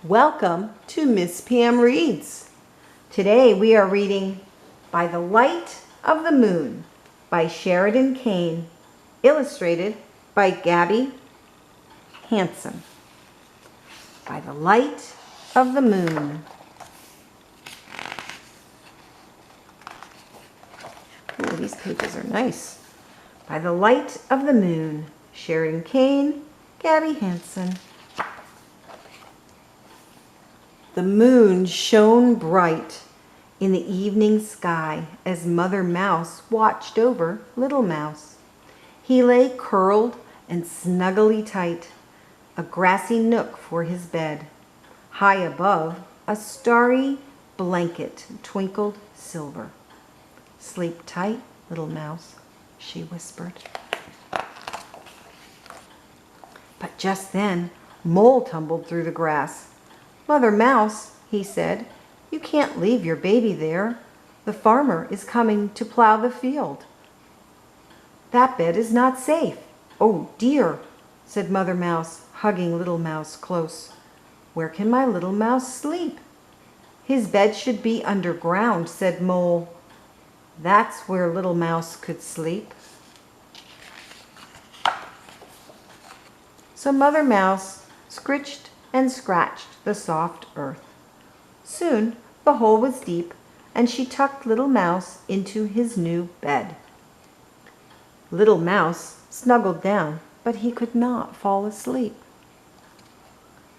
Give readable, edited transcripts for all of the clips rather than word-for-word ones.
Welcome to Miss Pam Reads. Today we are reading By the Light of the Moon by Sheridan Cain, illustrated by Gaby, Hansen. By the Light of the Moon. Ooh, these pages are nice. By the Light of the Moon, Sheridan Cain, Gaby, Hansen. The moon shone bright in the evening sky as Mother Mouse watched over Little Mouse. He lay curled and snuggly tight, a grassy nook for his bed. High above, a starry blanket twinkled silver. "Sleep tight, Little Mouse," she whispered. But just then, Mole tumbled through the grass. "Mother Mouse," he said, "you can't leave your baby there. The farmer is coming to plow the field. That bed is not safe." "Oh dear," said Mother Mouse, hugging Little Mouse close. "Where can my little mouse sleep?" "His bed should be underground," said Mole. That's where Little Mouse could sleep. So Mother Mouse scritched and scratched the soft earth. Soon the hole was deep, and she tucked Little Mouse into his new bed. Little Mouse snuggled down, but he could not fall asleep.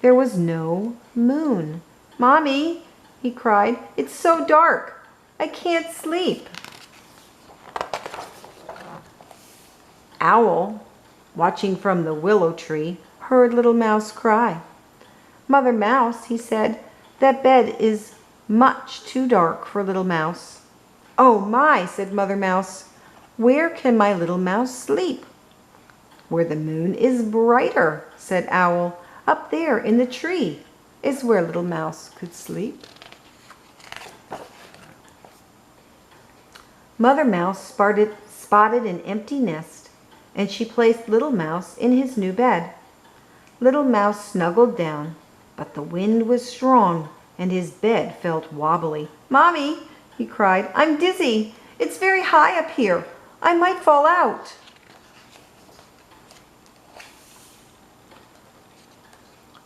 There was no moon. "Mommy," he cried, "it's so dark. I can't sleep." Owl, watching from the willow tree, heard Little Mouse cry. "Mother Mouse," he said, "that bed is much too dark for Little Mouse." "Oh my," said Mother Mouse, "where can my little mouse sleep?" "Where the moon is brighter," said Owl. "Up there in the tree is where Little Mouse could sleep." Mother Mouse spotted an empty nest, and she placed Little Mouse in his new bed. Little Mouse snuggled down, but the wind was strong and his bed felt wobbly. "Mommy," he cried, "I'm dizzy. It's very high up here. I might fall out."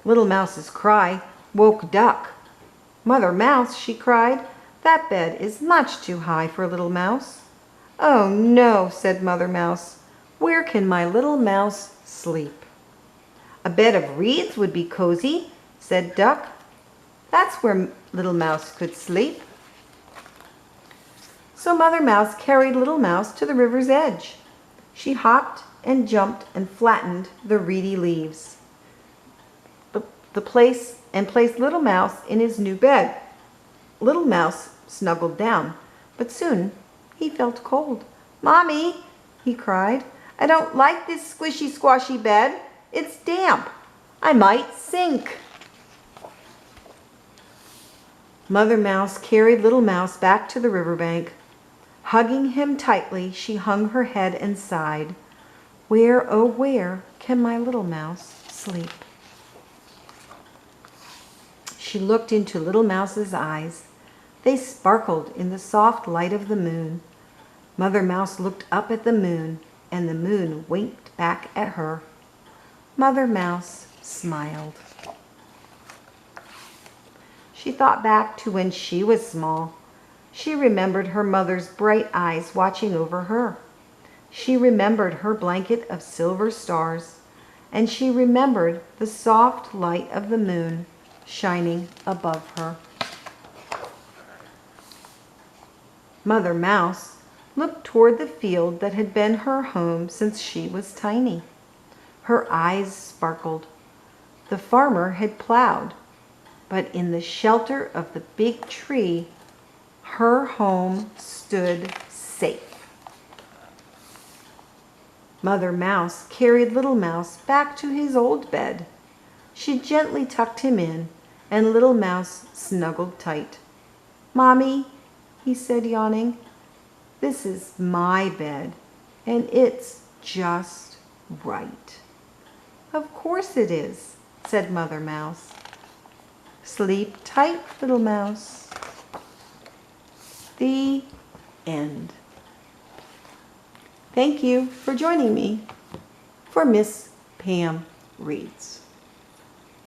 Little Mouse's cry woke Duck. "Mother Mouse," she cried, "that bed is much too high for Little Mouse." "Oh no," said Mother Mouse. "Where can my little mouse sleep?" "A bed of reeds would be cozy," said Duck. "That's where Little Mouse could sleep." So Mother Mouse carried Little Mouse to the river's edge. She hopped and jumped and flattened the reedy leaves. Placed Little Mouse in his new bed. Little Mouse snuggled down, but soon he felt cold. "Mommy," he cried, "I don't like this squishy squashy bed. It's damp. I might sink." Mother Mouse carried Little Mouse back to the riverbank. Hugging him tightly, she hung her head and sighed. "Where, oh where, can my little mouse sleep?" She looked into Little Mouse's eyes. They sparkled in the soft light of the moon. Mother Mouse looked up at the moon, and the moon winked back at her. Mother Mouse smiled. She thought back to when she was small. She remembered her mother's bright eyes watching over her. She remembered her blanket of silver stars, and she remembered the soft light of the moon shining above her. Mother Mouse looked toward the field that had been her home since she was tiny. Her eyes sparkled. The farmer had plowed, but in the shelter of the big tree, her home stood safe. Mother Mouse carried Little Mouse back to his old bed. She gently tucked him in, and Little Mouse snuggled tight. "Mommy," he said, yawning, "this is my bed, and it's just right." "Of course it is," said Mother Mouse. Sleep tight, little mouse. The end. Thank you for joining me for Miss Pam Reads.